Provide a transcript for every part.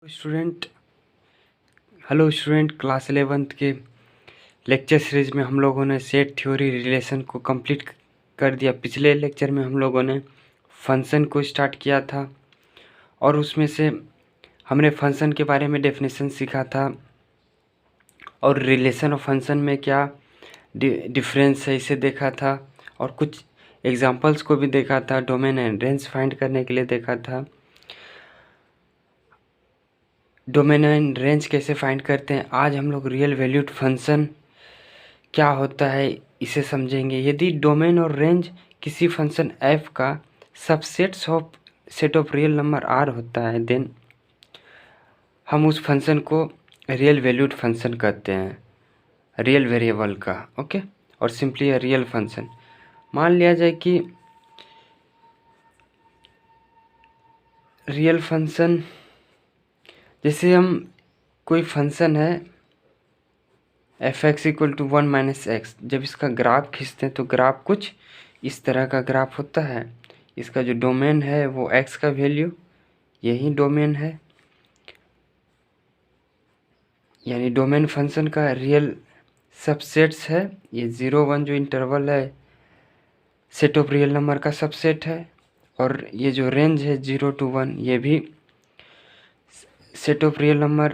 Student hello student, class 11th के lecture series में हम लोगों ने सेट थ्योरी रिलेशन को कंप्लीट कर दिया। पिछले लेक्चर में हम लोगों ने फंक्शन को स्टार्ट किया था और उसमें से हमने फंक्शन के बारे में डेफिनेशन सीखा था और रिलेशन ऑफ फंक्शन में क्या डिफरेंस है इसे देखा था और कुछ एग्जांपल्स को भी देखा था। डोमेन एंड रेंज फाइंड करने के लिए देखा था। डोमेन एंड रेंज कैसे फाइंड करते हैं। आज हम लोग रियल वैल्यूड फंक्शन क्या होता है इसे समझेंगे। यदि डोमेन और रेंज किसी फंक्शन f का set of real number r होता है, देन हम उस फंक्शन को रियल वैल्यूड फंक्शन कहते हैं, रियल वेरिएबल का। ओके, और सिंपली रियल फंक्शन मान लिया जाए कि रियल फंक्शन, जैसे हम कोई फंक्शन है f(x = 1 - x), जब इसका ग्राफ खींचते हैं तो ग्राफ कुछ इस तरह का ग्राफ होता है। इसका जो डोमेन है वो x का वैल्यू, यही डोमेन है, यानी डोमेन फंक्शन का रियल सबसेट्स है। ये 0 1 जो इंटरवल है सेट ऑफ रियल नंबर का सबसेट है, और ये जो रेंज है 0 to 1 ये भी सेट ऑफ रियल नंबर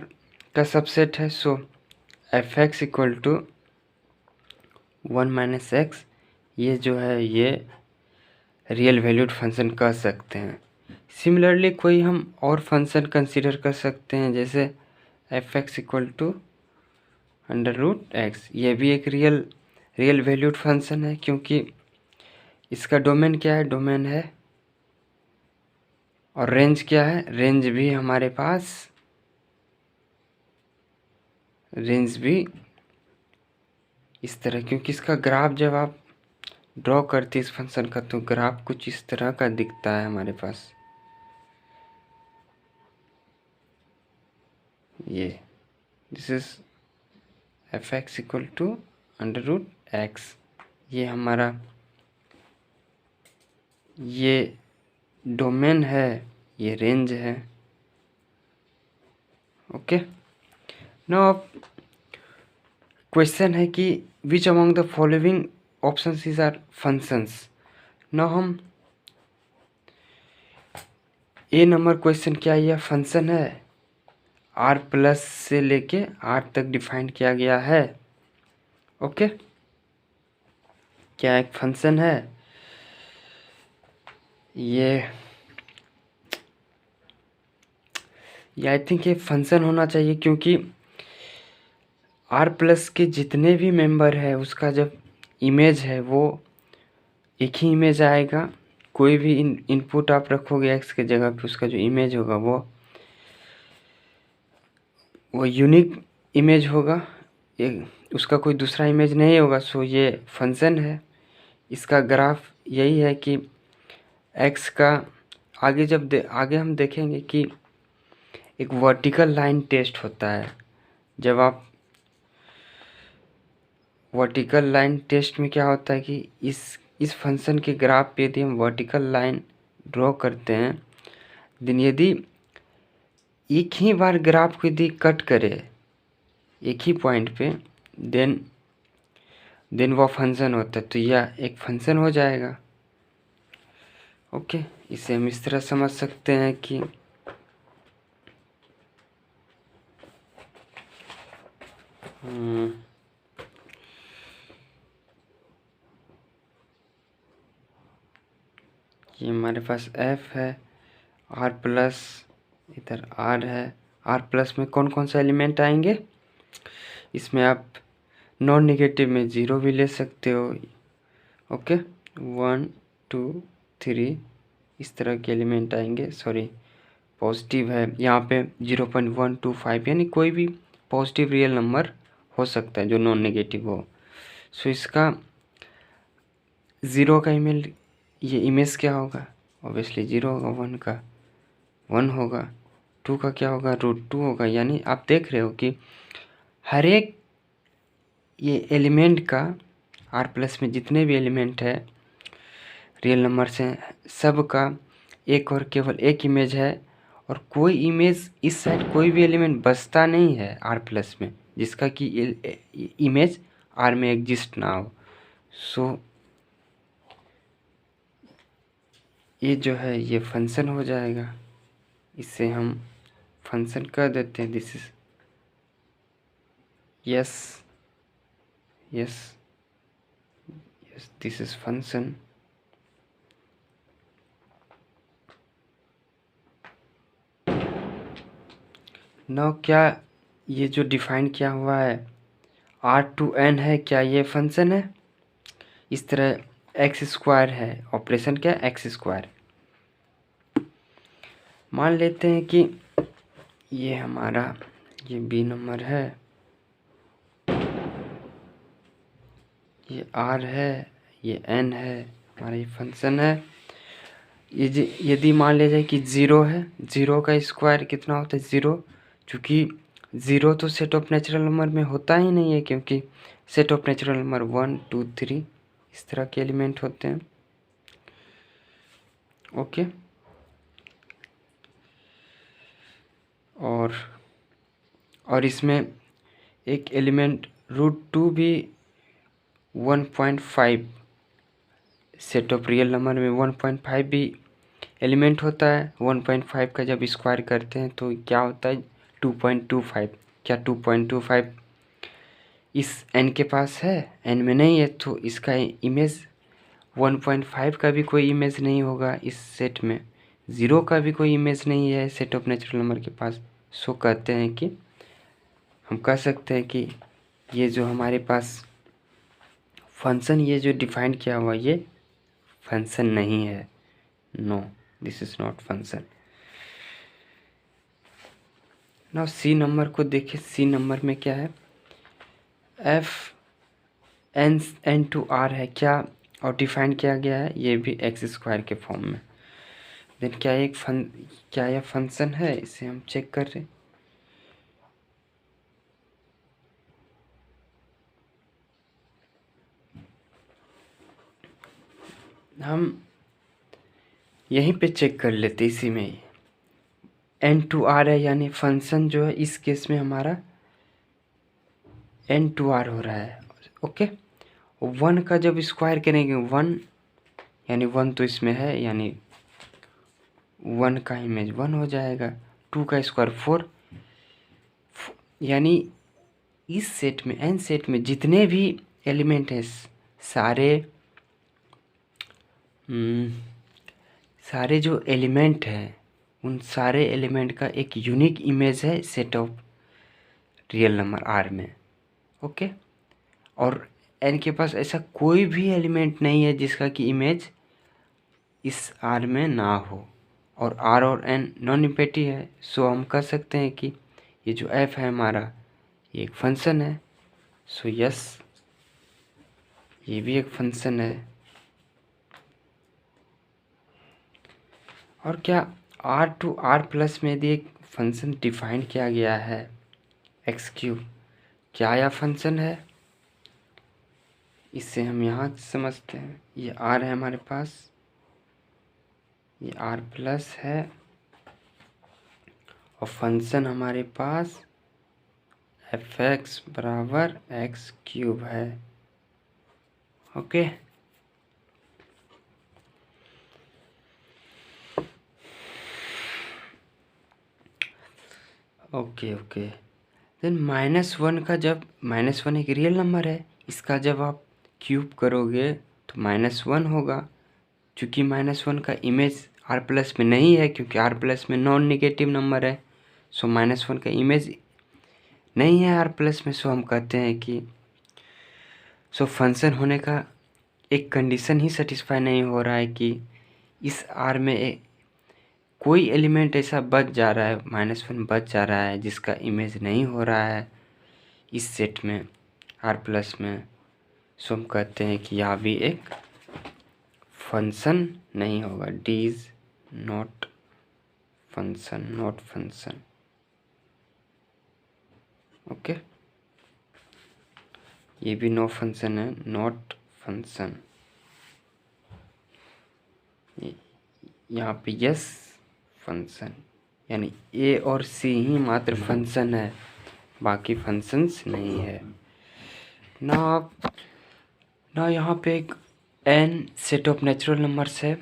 का सबसेट है। सो f(x = 1 - x) ये जो है ये रियल वैल्यूड फंक्शन कह सकते हैं। सिमिलरली कोई हम और फंक्शन कंसीडर कर सकते हैं, जैसे f(x = √x), ये भी एक रियल वैल्यूड फंक्शन है, क्योंकि इसका डोमेन क्या है, डोमेन है, और रेंज क्या है, रेंज भी हमारे पास, रेंज भी इस तरह, क्योंकि इसका ग्राफ जब आप ड्रॉ करते इस फंक्शन का तो ग्राफ कुछ इस तरह का दिखता है हमारे पास। ये दिस इज f(x = √x), ये हमारा ये डोमेन है, ये रेंज है। ओके, नाउ क्वेश्चन है कि which among the following options is are functions. Now हम ए नंबर क्वेश्चन, क्या यह फंक्शन है, r+ से लेके r तक डिफाइन किया गया है। ओके, क्या एक फंक्शन है ये आई थिंक ये फंक्शन होना चाहिए, क्योंकि r+ के जितने भी मेंबर है उसका जब इमेज है वो एक ही इमेज आएगा। कोई भी इनपुट आप रखोगे x के जगह पे, उसका जो इमेज होगा वो यूनिक इमेज होगा, उसका कोई दूसरा इमेज नहीं होगा। सो ये फंक्शन है। इसका ग्राफ यही है कि x का आगे हम देखेंगे कि एक वर्टिकल लाइन टेस्ट होता है। जब आप वर्टिकल लाइन टेस्ट में क्या होता है कि इस फंक्शन के ग्राफ पे यदि हम वर्टिकल लाइन ड्रॉ करते हैं, देन यदि एक ही बार ग्राफ को यदि कट करे एक ही पॉइंट पे, देन वो फंक्शन होता है, तो यह एक फंक्शन हो जाएगा। ओके, इसे हम इस तरह समझ सकते हैं कि ये हमारे पास f है, r+, इधर r है। r+ में कौन कौन सा एलिमेंट आएंगे, इसमें आप नॉन नेगेटिव में 0 भी ले सकते हो। ओके, 1 2 3 इस तरह के एलिमेंट आएंगे। सॉरी, पॉजिटिव है यहाँ पे 0.125, यानी कोई भी पॉजिटिव रियल नंबर हो सकता है जो नॉन नेगेटिव हो। सो इसका 0 का इमेज क्या होगा, ऑब्वियसली 0 होगा। 1 का 1 होगा, 2 का क्या होगा, √2 होगा। यानी आप देख रहे हो कि हर एक ये एलिमेंट का, r+ में जितने भी एलिमेंट है रियल नंबर से, सब का एक और केवल एक इमेज है, और कोई इमेज इस साइड कोई भी एलिमेंट बचता नहीं है आर प्लस में जिसका कि इमेज आर में एग्जिस्ट ना हो। सो ये जो है ये फंक्शन हो जाएगा, इससे हम फंक्शन कर देते हैं। This is yes yes yes this is function. Now क्या ये जो डिफाइन किया हुआ है R2n है, क्या ये फंक्शन है? इस तरह एक्स स्क्वायर है, ऑपरेशन क्या एक्स स्क्वायर। मान लेते हैं कि ये हमारा ये बी नंबर है, ये आर है, ये एन है, हमारा ये फंक्शन है। ये यदि मान लिया जाए कि ज़ीरो है, ज़ीरो का स्क्वायर कितना होता है? ज़ीरो। चूँकि ज़ीरो तो सेट ऑफ नेचुरल नंबर में होता ही नहीं है, क्योंकि सेट ऑफ नेचुरल नंबर 1 2 3 इस तरह के एलिमेंट होते हैं। ओके। और इसमें एक एलिमेंट √2 भी 1.5 सेट ऑफ रियल नंबर में 1.5 भी एलिमेंट होता है। 1.5 का जब स्क्वायर करते हैं तो क्या होता है? 2.25। क्या 2.25 इस n के पास है? n में नहीं है, तो इसका इमेज 1.5 का भी कोई इमेज नहीं होगा इस सेट में, ज़ीरो का भी कोई इमेज नहीं है सेट ऑफ नेचुरल नंबर के पास। सो कहते हैं कि हम कह सकते हैं कि ये जो हमारे पास फंक्शन ये जो डिफाइन किया हुआ ये फंक्शन नहीं है। No, this is not function. Now C number को देखिए, सी नंबर में क्या है? एफ एन टू आर है क्या, और डिफाइन किया गया है ये भी एक्स स्क्वायर के फॉर्म में। देन क्या यह फंक्शन है? इसे हम चेक कर रहे हैं। हम यहीं पे चेक कर लेते, इसी में ही एन टू आर है, यानी फंक्शन जो है इस केस में हमारा एन टू आर हो रहा है। ओके। 1 का जब स्क्वायर करेंगे 1, यानी 1 तो इसमें है, यानी 1 का इमेज 1 हो जाएगा। 2 का स्क्वायर 4, यानी इस सेट में एन सेट में जितने भी एलिमेंट हैं सारे जो एलिमेंट हैं उन सारे एलिमेंट का एक यूनिक इमेज है set of real number R में। ओके। और एन के पास ऐसा कोई भी एलिमेंट नहीं है जिसका कि इमेज इस आर में ना हो, और आर और एन नॉन निगेटिव है। सो हम कह सकते हैं कि ये जो एफ है हमारा ये एक फंक्शन है। सो यस, ये भी एक फंक्शन है। और क्या आर टू आर प्लस में यदि एक फंक्शन डिफाइन किया गया है एक्स क्यूब, क्या यह फंक्शन है? इससे हम यहाँ समझते हैं। ये आर है हमारे पास, ये आर प्लस है, और फंक्शन हमारे पास एफ एक्स बराबर एक्स क्यूब है। ओके। Okay okay. देन -1 का, जब -1 एक रियल नंबर है, इसका जब आप क्यूब करोगे तो -1 होगा। चूँकि -1 का इमेज आर प्लस में नहीं है, क्योंकि आर प्लस में नॉन निगेटिव नंबर है। सो -1 का इमेज नहीं है आर प्लस में। सो हम कहते हैं कि फंक्शन होने का एक कंडीशन ही सेटिस्फाई नहीं हो रहा है कि इस आर में कोई एलिमेंट ऐसा बच जा रहा है, -1 बच जा रहा है जिसका इमेज नहीं हो रहा है इस सेट में आर प्लस में। सो हम कहते हैं कि यह भी एक फंक्शन नहीं होगा। D is not function, not function. Okay, ये भी नो फंक्शन है, नॉट फंक्शन। यहाँ पे यस फंक्शन। यानी ए और सी ही मात्र फंक्शन है, बाकी फंक्शंस नहीं है ना यहाँ पे एक n set of natural numbers है,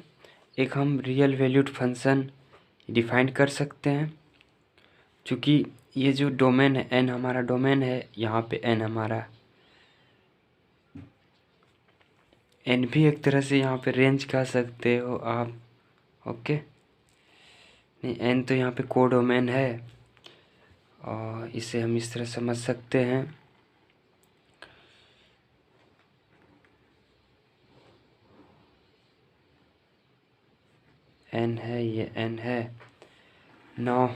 एक हम रियल वैल्यूड फंक्शन डिफाइन कर सकते हैं। चूँकि ये जो डोमेन है n हमारा डोमेन है, यहाँ पे n हमारा n भी एक तरह से यहाँ पे रेंज कह सकते हो आप। ओके, नहीं n तो यहाँ पे कोडोमेन है और इसे हम इस तरह समझ सकते हैं। n है, ये n है। नाउ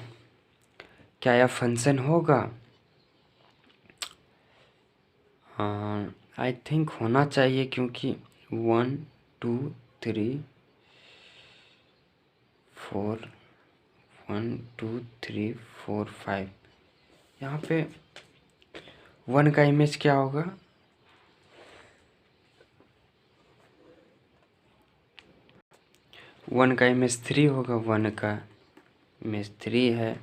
क्या यह फंक्शन होगा? आई थिंक होना चाहिए, क्योंकि 1 2 3 4 1 2 3 4 5 यहाँ पे 1 का इमेज क्या होगा? 1 का इमेज 3 होगा, 1 का इमेज 3 है।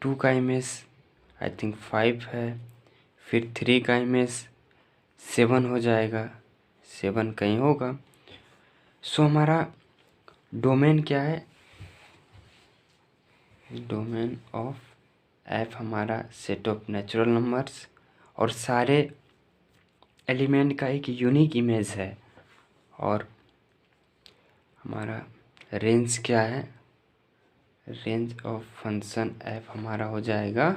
2 का इमेज आई थिंक 5 है, फिर 3 का इमेज 7 हो जाएगा, 7 कहीं होगा। सो हमारा डोमेन क्या है? डोमेन ऑफ एफ हमारा सेट ऑफ नेचुरल नंबर्स और सारे एलिमेंट का एक यूनिक इमेज है। और हमारा रेंज क्या है? रेंज ऑफ फंक्शन एफ हमारा हो जाएगा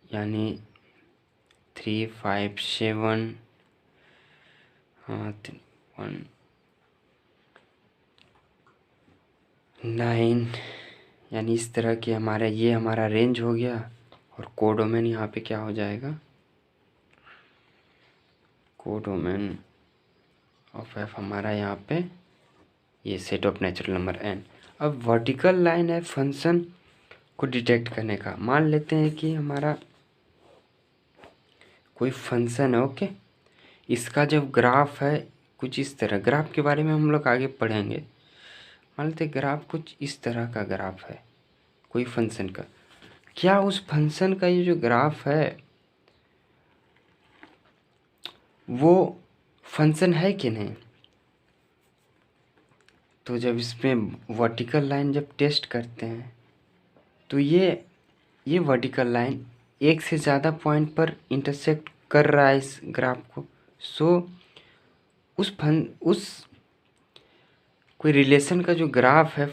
यानी 3 5 7 1 9, यानी इस तरह की ये हमारा रेंज हो गया। और कोडोमेन यहाँ पे क्या हो जाएगा? कोडोमेन ऑफ एफ हमारा यहाँ पे ये set of natural number n। अब वर्टिकल लाइन है फंक्शन को डिटेक्ट करने का। मान लेते हैं कि हमारा कोई फंक्शन है, ओके, इसका जब ग्राफ है कुछ इस तरह, ग्राफ के बारे में हम लोग आगे पढ़ेंगे। मान लेते ग्राफ कुछ इस तरह का ग्राफ है कोई फंक्शन का। क्या उस फंक्शन का ये जो ग्राफ है वो फंक्शन है कि नहीं? तो जब इसमें वर्टिकल लाइन जब टेस्ट करते हैं तो ये वर्टिकल लाइन एक से ज़्यादा पॉइंट पर इंटरसेक्ट कर रहा है इस ग्राफ को। सो उस कोई रिलेशन का जो ग्राफ है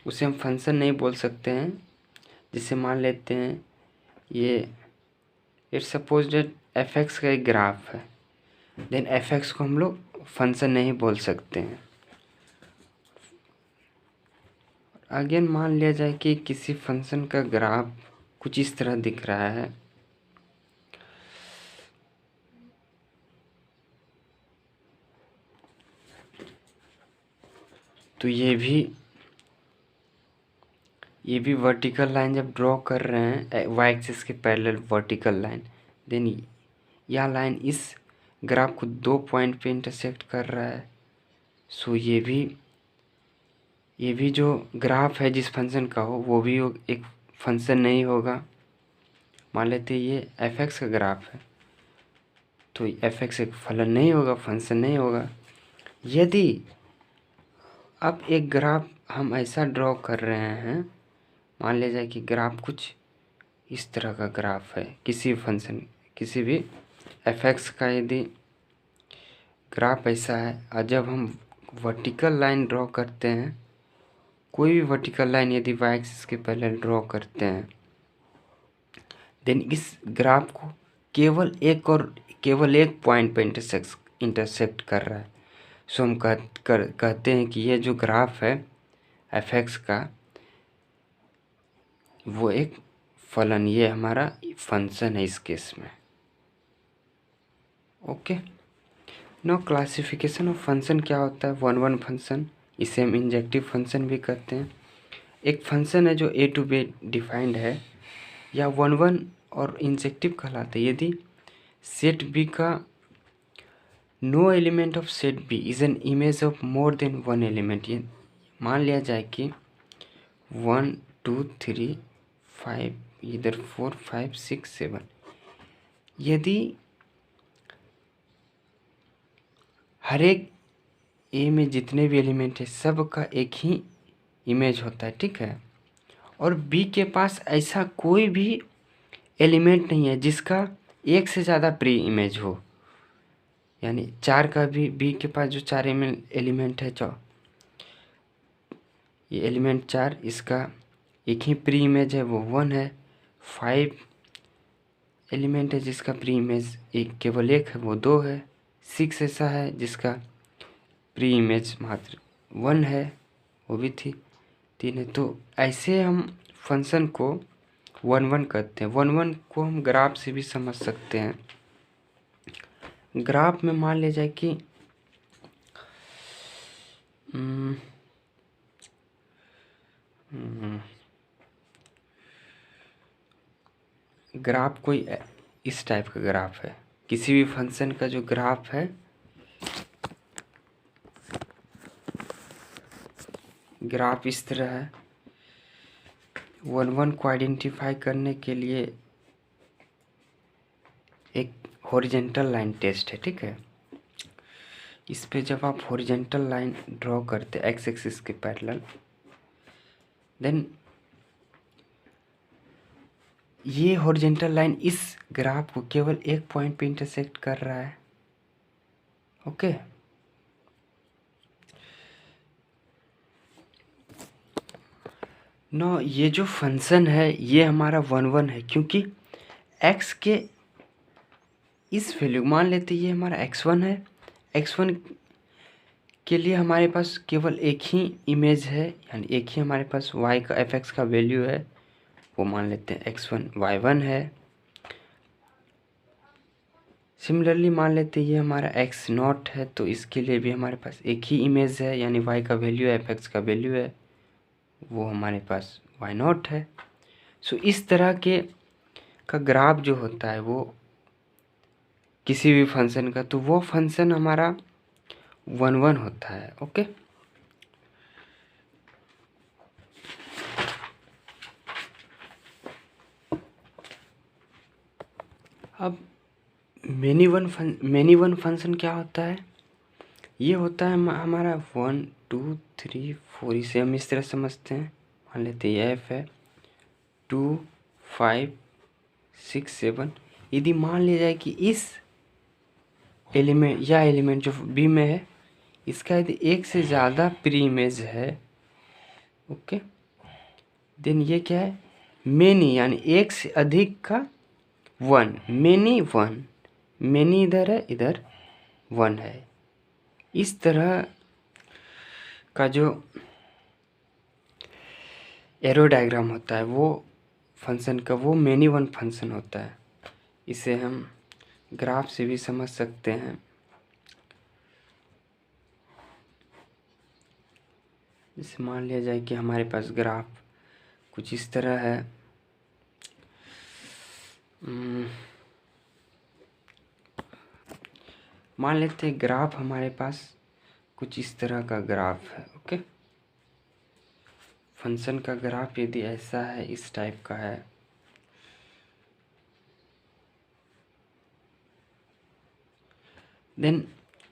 उसे हम फंक्शन नहीं बोल सकते हैं। जिसे मान लेते हैं ये it's suppose that F x का एक ग्राफ है, देन एफ एक्स को हम लोग फंक्शन नहीं बोल सकते हैं। अगेन मान लिया जाए कि किसी फंक्शन का ग्राफ कुछ इस तरह दिख रहा है, तो ये भी वर्टिकल लाइन जब ड्रॉ कर रहे हैं वाई एक्सिस के पैरेलल वर्टिकल लाइन, देन यह लाइन इस ग्राफ को 2 पॉइंट पे इंटरसेक्ट कर रहा है। सो ये भी जो ग्राफ है जिस फंक्शन का हो वो भी एक फंक्शन नहीं होगा। मान लेते ये एफ एक्स का ग्राफ है, तो एफ एक्स एक फलन नहीं होगा, फंक्शन नहीं होगा। यदि अब एक ग्राफ हम ऐसा ड्रॉ कर रहे हैं, मान लिया जाए कि ग्राफ कुछ इस तरह का ग्राफ है किसी फंक्शन, किसी भी एफ एक्स का यदि ग्राफ ऐसा है, और जब हम वर्टिकल लाइन ड्रॉ करते हैं, कोई भी वर्टिकल लाइन यदि वाई एक्सिस के पहले ड्रॉ करते हैं, देन इस ग्राफ को केवल एक पॉइंट पर इंटरसेक्ट कर रहा है। सो हम कहते हैं कि ये जो ग्राफ है एफ एक्स का वो एक फलन, ये हमारा फंक्शन है इस केस में। Okay, no classification of function क्या होता है? वन फंक्शन, इसे हम इंजेक्टिव फंक्शन भी कहते हैं। एक फंक्शन है जो ए टू बी डिफाइंड है या वन और इंजेक्टिव कहलाता है। यदि सेट बी का no element of set B is an image of more than one element. ये मान लिया जाए कि 1 2 3 5 इधर 4 5 6 7, यदि हर एक ए में जितने भी एलिमेंट है सब का एक ही इमेज होता है, ठीक है, और बी के पास ऐसा कोई भी एलिमेंट नहीं है जिसका एक से ज़्यादा प्री इमेज हो, यानी 4 का भी बी के पास जो 4 एलिमेंट है, ये एलिमेंट 4, इसका एक ही प्री इमेज है वो 1 है। 5 एलिमेंट है जिसका प्री इमेज केवल एक है वो 2 है। 6 ऐसा है जिसका प्री इमेज मात्र 1 है, वो भी 3 है। तो ऐसे हम फंक्शन को 1 1 करते हैं। 1 1 को हम ग्राफ से भी समझ सकते हैं। ग्राफ में मान लिया जाए कि ग्राफ कोई इस टाइप का ग्राफ है, किसी भी फंक्शन का जो ग्राफ है, ग्राफ इस तरह है। 1 1 को आइडेंटिफाई करने के लिए एक हॉरिजेंटल लाइन टेस्ट है, ठीक है। इस पे जब आप हॉरिजेंटल लाइन ड्रॉ करते एक्स एक्सिस के पैरेलल, देन ये हॉरिजेंटल लाइन इस ग्राफ को केवल एक पॉइंट पे इंटरसेक्ट कर रहा है, ओके। नो, ये जो फंक्शन है ये हमारा 1 1 है, क्योंकि x के इस वैल्यू मान लेते ये हमारा x1 है। x1 के लिए हमारे पास केवल एक ही इमेज है, यानी एक ही हमारे पास y का fx का वैल्यू है, वो मान लेते हैं x1 y1 है। सिमिलरली मान लेते ये हमारा x0 है, तो इसके लिए भी हमारे पास एक ही इमेज है, यानी y का वैल्यू है, fx का वैल्यू है, वो हमारे पास y0 है। सो इस तरह के का ग्राफ जो होता है वो किसी भी फंक्शन का, तो वो फंक्शन हमारा 1 1 होता है, ओके। अब मेनी वन फंक्शन क्या होता है? ये होता है हमारा 1 2 3 4, इसे हम इस तरह समझते हैं। मान लेते हैं एफ है 2 5 6 7। यदि मान लिया जाए कि इस एलिमेंट जो बी में है, इसका यदि एक से ज़्यादा प्री इमेज है, ओके, देन ये क्या है? मेनी, यानी एक से अधिक का 1, मेनी 1, मेनी इधर है, इधर 1 है। इस तरह का जो एरो डायग्राम होता है वो फंक्शन का, वो मेनी वन फंक्शन होता है। इसे हम ग्राफ से भी समझ सकते हैं। जैसे मान लिया जाए कि हमारे पास ग्राफ कुछ इस तरह है। मान लेते हैं ग्राफ हमारे पास कुछ इस तरह का ग्राफ है, ओके। फंक्शन का ग्राफ यदि ऐसा है, इस टाइप का है, देन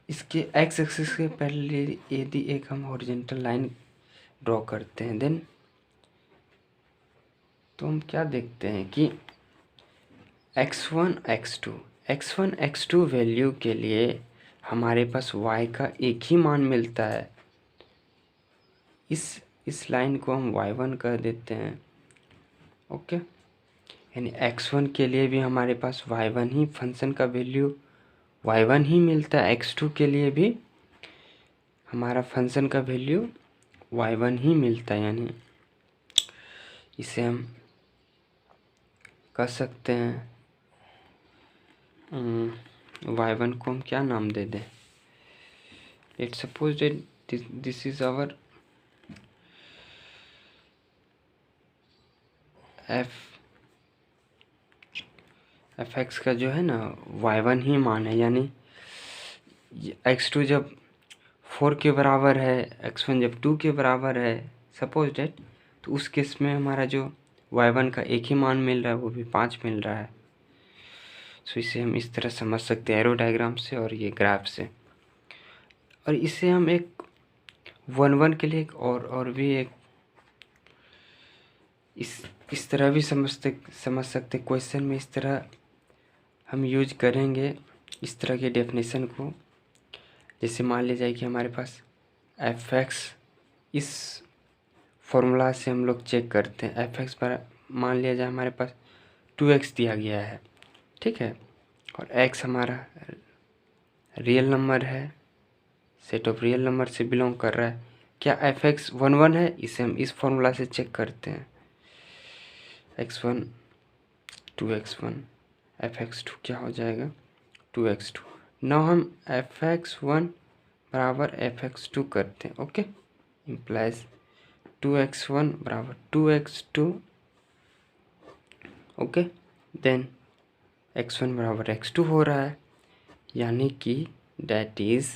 इसके एक्स एक्सिस के पहले यदि एक हम हॉरिजेंटल लाइन ड्रॉ करते हैं, देन तो हम क्या देखते हैं कि x1 x2 वैल्यू के लिए हमारे पास y का एक ही मान मिलता है। इस लाइन को हम y1 कर देते हैं, ओके। यानी x1 के लिए भी हमारे पास y1 ही फंक्शन का वैल्यू y1 ही मिलता है। x2 के लिए भी हमारा फंक्शन का वैल्यू y1 ही मिलता है। यानी इसे हम कर सकते हैं, y1 को हम क्या नाम दे दें? Let's suppose that this is our f x का जो है ना y1 ही मान है, यानी x2 जब 4 के बराबर है, x1 जब 2 के बराबर है सपोज डेट, तो उस केस में हमारा जो y1 का एक ही मान मिल रहा है वो भी 5 मिल रहा है। सो इसे हम इस तरह समझ सकते हैं एरो डायग्राम से और ये ग्राफ से। और इसे हम एक 1 के लिए एक और भी एक इस तरह भी समझ सकते क्वेश्चन में इस तरह हम यूज करेंगे इस तरह के डेफिनेशन को। जैसे मान लिया जाए कि हमारे पास f(x) इस फॉर्मूला से हम लोग चेक करते हैं। f(x) पर मान लिया जाए हमारे पास 2x दिया गया है, ठीक है, और x हमारा रियल नंबर है, सेट ऑफ रियल नंबर से बिलोंग कर रहा है। क्या f(x) 1 है? इसे हम इस फॉर्मूला से चेक करते हैं। x1 2x1 f(x2) क्या हो जाएगा 2x2। नाउ हम f(x1) बराबर f(x2) करते हैं। ओके, इम्प्लाइज 2x1 बराबर 2x2। ओके, देन x1 बराबर x2 हो रहा है, यानी कि दैट इज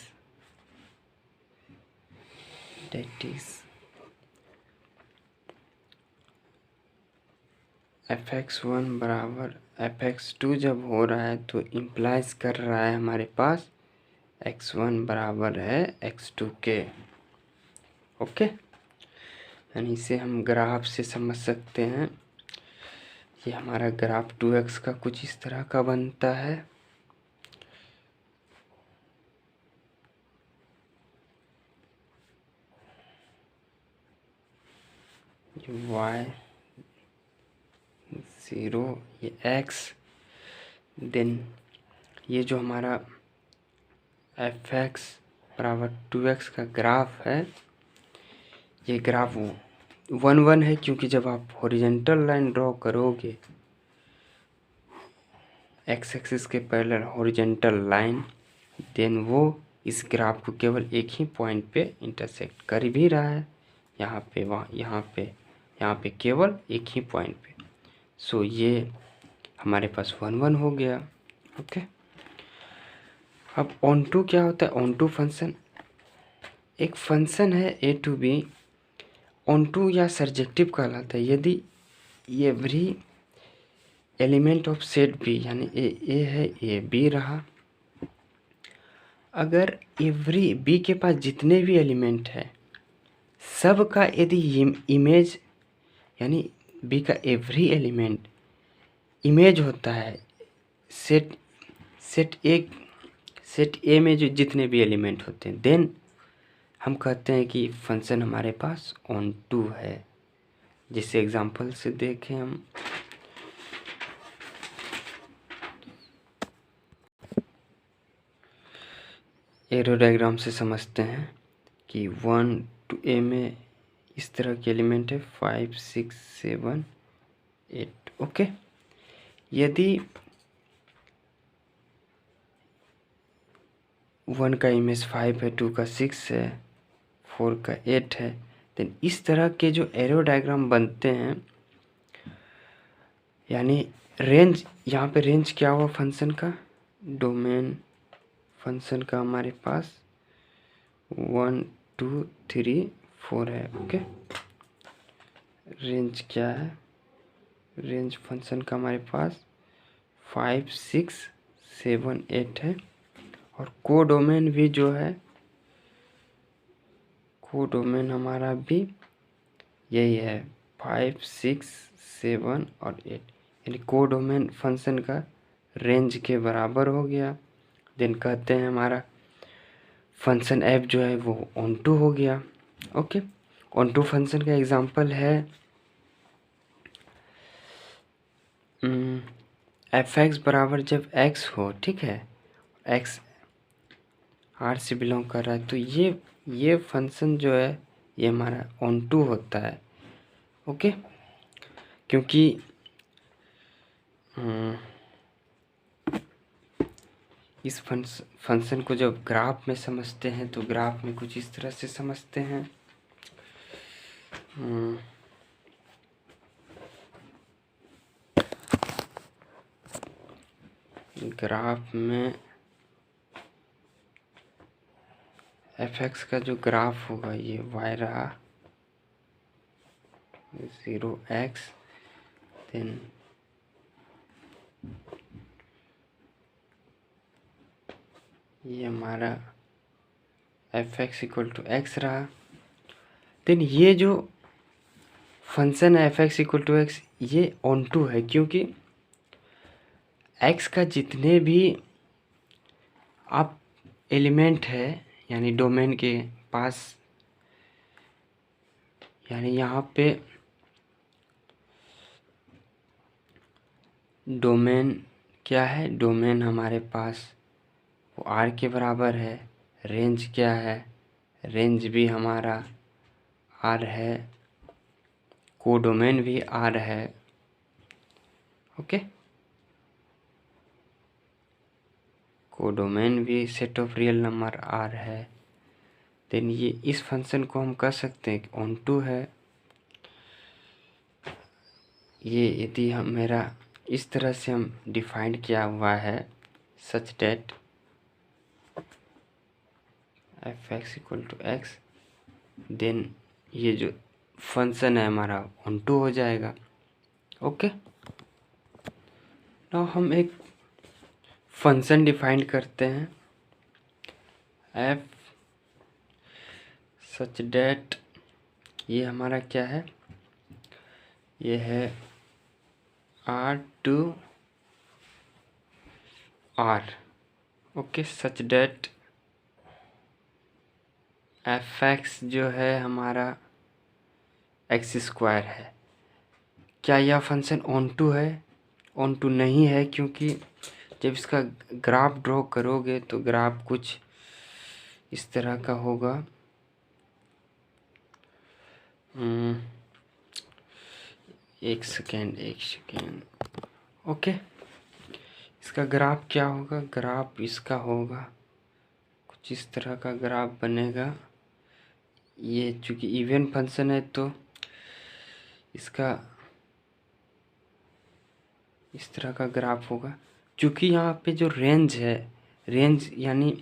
f(x1) बराबर f(x2) जब हो रहा है तो इम्प्लाइज कर रहा है हमारे पास x1 बराबर है x2 के। ओके, यानी इसे हम ग्राफ से समझ सकते हैं। ये हमारा ग्राफ 2x का कुछ इस तरह का बनता है। y 0, ये x, देन ये जो हमारा f(x) बराबर 2x का ग्राफ है, ये ग्राफ 1 है, क्योंकि जब आप हॉरिजेंटल लाइन ड्रॉ करोगे x एक्सिस के पैरेलल हॉरिजेंटल लाइन, देन वो इस ग्राफ को केवल एक ही पॉइंट पे इंटरसेक्ट कर भी रहा है, यहाँ पे, वहाँ, यहाँ पे केवल एक ही पॉइंट पे। सो ये हमारे पास 1 हो गया। ओके, अब ऑन टू क्या होता है? ऑन टू फंक्शन एक फंक्शन है a to b, onto या सर्जेक्टिव कहलाता है यदि every element of set B, यानी ए है, ए बी रहा, अगर एवरी बी के पास जितने भी एलिमेंट है सब का यदि इमेज, यानी बी का एवरी एलिमेंट इमेज होता है सेट ए में जो जितने भी एलिमेंट होते हैं, देन हम कहते हैं कि फंक्शन हमारे पास ऑन टू है। जिसे एग्जांपल से देखें हम, एरो डायग्राम से समझते हैं कि 1 to a में इस तरह के एलिमेंट है 5 6 7 8। ओके, यदि 1 का इमेज 5 है, 2 का 6 है, 4 का 8 है, देन इस तरह के जो एरो डायग्राम बनते हैं, यानी रेंज, यहाँ पे रेंज क्या हुआ फंक्शन का, डोमेन फंक्शन का हमारे पास 1 2 3 4 है। ओके, रेंज क्या है? रेंज फंक्शन का हमारे पास 5 6 7 8 है, और कोडोमेन भी जो है, कोडोमेन हमारा भी यही है 5 6 7 और 8, यानी कोडोमेन फंक्शन का रेंज के बराबर हो गया। देन कहते हैं हमारा फंक्शन एफ जो है वो ऑन टू हो गया। ओके, ऑन टू फंक्शन का एग्जांपल है f(x) बराबर जब x हो, ठीक है, x R से बिलोंग कर रहा है, तो ये फंक्शन जो है ये हमारा ऑन टू होता है। ओके, क्योंकि इस फंक्शन को जब ग्राफ में समझते हैं तो ग्राफ में कुछ इस तरह से समझते हैं। ग्राफ में एफ एक्स का जो ग्राफ होगा ये y रहा 0x, देन ये हमारा f x equal to x रहा। देन ये जो फंक्शन है f x equal to x ये ऑन टू है, क्योंकि एक्स का जितने भी आप एलिमेंट है यानी डोमेन के पास, यानी यहाँ पे डोमेन क्या है, डोमेन हमारे पास वो आर के बराबर है। रेंज क्या है, रेंज भी हमारा आर है, कोडोमेन भी आर है। ओके, कोडोमेन भी set of real number R है। देन ये इस फंक्शन को हम कह सकते हैं कि ऑन टू है। ये यदि हम मेरा इस तरह से हम डिफाइन किया हुआ है such that F x equal to X, then ये जो फंक्शन है हमारा ऑन टू हो जाएगा। ओके, नाउ हम एक फंक्शन डिफाइन करते हैं एफ सच डेट, ये हमारा क्या है, ये है R to R. Okay, such that F x जो है हमारा एक्स स्क्वायर है। क्या यह फंक्शन ऑन टू है? ऑन टू नहीं है, क्योंकि जब इसका ग्राफ ड्रॉ करोगे तो ग्राफ कुछ इस तरह का होगा। एक सेकेंड। ओके, इसका ग्राफ क्या होगा, ग्राफ इसका होगा कुछ इस तरह का ग्राफ बनेगा। ये चूँकि इवन फंक्शन है तो इसका इस तरह का ग्राफ होगा। चूँकि यहाँ पे जो रेंज है, रेंज यानी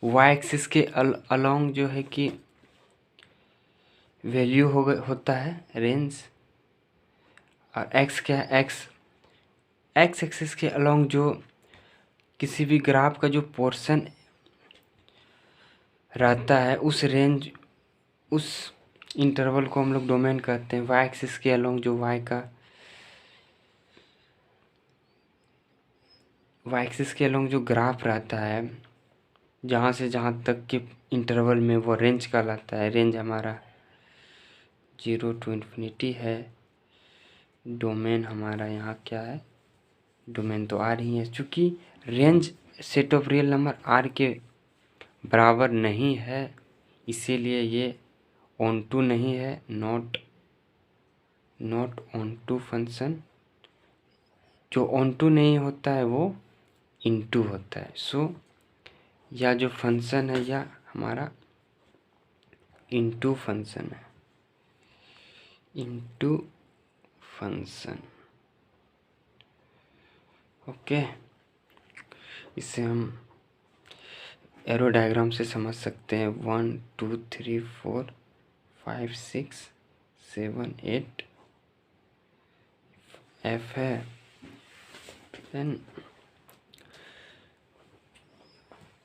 वाई एक्सिस के अलोंग जो है कि वैल्यू होता है रेंज, और एक्स क्या है, एक्स एक्सिस के अलोंग जो किसी भी ग्राफ का जो पोर्शन रहता है उस रेंज, उस इंटरवल को हम लोग डोमेन कहते हैं। वाई एक्सिस के अलोंग जो वाई एक्सिस के अलोंग जो ग्राफ रहता है, जहाँ से जहाँ तक के इंटरवल में, वो रेंज कहलाता है। रेंज हमारा 0 टू इन्फिनिटी है। डोमेन हमारा यहाँ क्या है, डोमेन तो आर ही है। चूँकि range set of real number R के बराबर नहीं है, इसीलिए ये ऑन टू नहीं है, नॉट ऑन टू फंक्शन। जो ऑन टू नहीं होता है वो इनटू होता है। सो या जो फंक्शन है या हमारा इनटू फंक्शन है, इनटू फंक्शन। ओके, इसे हम एरो डायग्राम से समझ सकते हैं। 1 2 3 4 5 6 7 8 एफ है, देन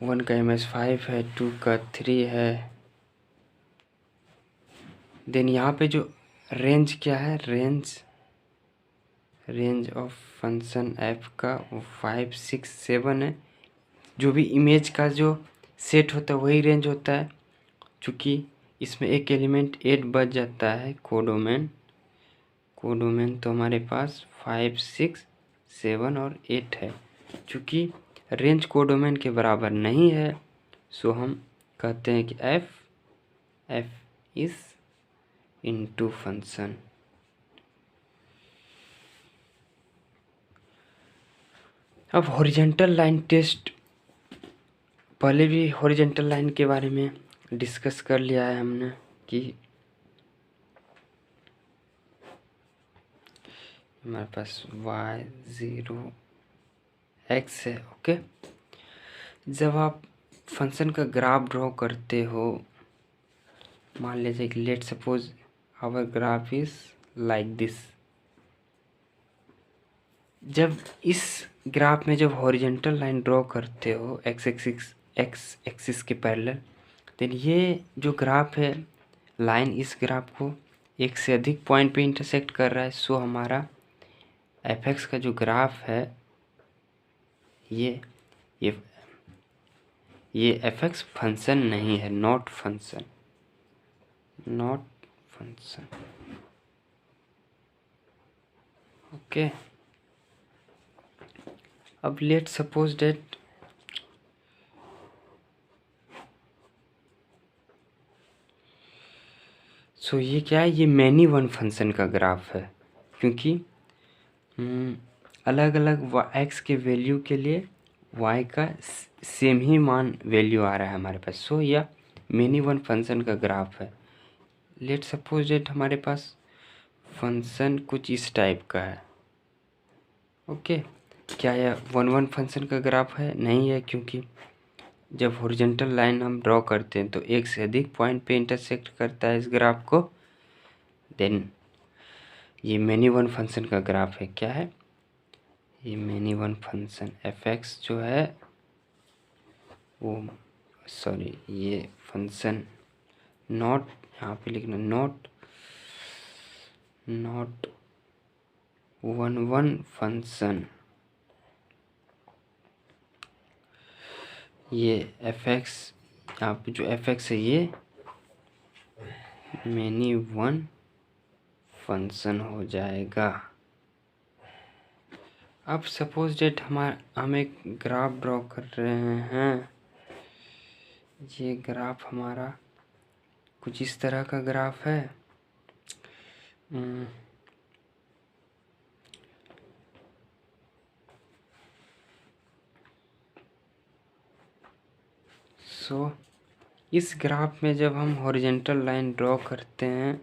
1 का इमेज 5 है, 2 का 3 है। देन यहाँ पे जो रेंज क्या है, रेंज ऑफ फंक्शन एफ का 5 6 7 है। जो भी इमेज का जो सेट होता है वही रेंज होता है। चूँकि इसमें एक एलिमेंट 8 बच जाता है, कोडोमेन तो हमारे पास 5 6 7 और 8 है। चूँकि रेंज कोडोमेन के बराबर नहीं है, सो हम कहते हैं कि एफ इज इनटू फंक्शन। अब हॉरिजॉन्टल लाइन टेस्ट, पहले भी हॉरिजॉन्टल लाइन के बारे में डिस्कस कर लिया है हमने कि हमारे पास y 0 x है। ओके, जब आप फंक्शन का ग्राफ ड्रॉ करते हो, मान लीजिए कि let suppose our graph is like this. जब इस ग्राफ में जब हॉरिजेंटल लाइन ड्रॉ करते हो एक्स एक्सिस के पैरेलल, देन ये जो ग्राफ है लाइन इस ग्राफ को एक से अधिक पॉइंट पे इंटरसेक्ट कर रहा है। सो हमारा एफ एक्स का जो ग्राफ है ये एफ एक्स फंक्शन नहीं है, नॉट फंक्शन। ओके, अब लेट सपोज डेट सो ये क्या है, ये मैनी वन फंक्शन का ग्राफ है, क्योंकि अलग अलग एक्स के वैल्यू के लिए वाई का सेम ही मान वैल्यू आ रहा है हमारे पास। सो यह मैनी वन फंक्शन का ग्राफ है। लेट सपोज डेट हमारे पास फंक्शन कुछ इस टाइप का है। ओके, क्या यह वन फंक्शन का ग्राफ है? नहीं है, क्योंकि जब हॉरिजॉन्टल लाइन हम ड्रॉ करते हैं तो एक से अधिक पॉइंट पे इंटरसेक्ट करता है इस ग्राफ को। देन ये मैनी वन फंक्शन का ग्राफ है। क्या है ये? Many one function F x जो है वो, सॉरी, ये फंक्शन नॉट, यहाँ पे लिखना नॉट वन फंक्शन। ये एफ एक्स, यहाँ पे जो एफ एक्स है ये मैनी वन फंक्शन हो जाएगा। अब सपोज डेट हम एक ग्राफ ड्रॉ कर रहे हैं। ये ग्राफ हमारा कुछ इस तरह का ग्राफ है। सो इस ग्राफ में जब हम हॉरिजॉन्टल लाइन ड्रॉ करते हैं,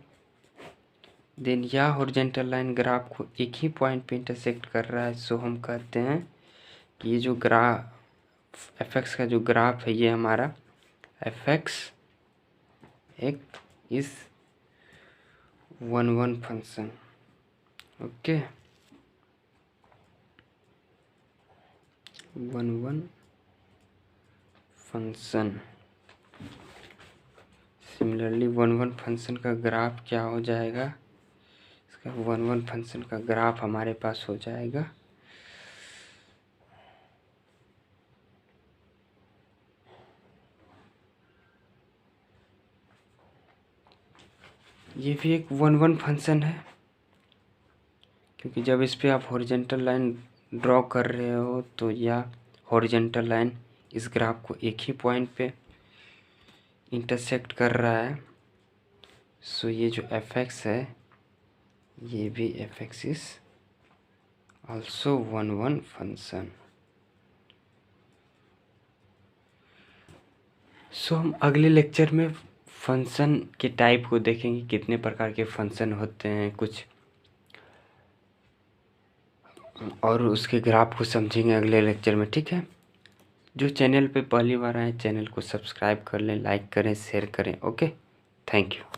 देन यह हॉरिजॉन्टल लाइन ग्राफ को एक ही पॉइंट पे इंटरसेक्ट कर रहा है। सो हम कहते हैं कि ये जो ग्राफ एफ एक्स का जो ग्राफ है ये हमारा एफ एक्स एक इस one function. Okay, one function. Similarly one function का ग्राफ क्या हो जाएगा? इसका वन फंक्शन का ग्राफ हमारे पास हो जाएगा ये भी एक वन फंक्शन है, क्योंकि जब इस पे आप हॉरिजॉन्टल लाइन ड्रॉ कर रहे हो तो यह हॉरिजॉन्टल लाइन इस ग्राफ को एक ही पॉइंट पे इंटरसेक्ट कर रहा है। सो ये जो एफ एक्स है ये भी F X is also one function. So हम अगले लेक्चर में फंक्शन के टाइप को देखेंगे, कितने प्रकार के फंक्शन होते हैं कुछ, और उसके ग्राफ को समझेंगे अगले लेक्चर में। ठीक है, जो चैनल पे पहली बार आए चैनल को सब्सक्राइब कर लें, लाइक करें, शेयर करें। Okay, thank you.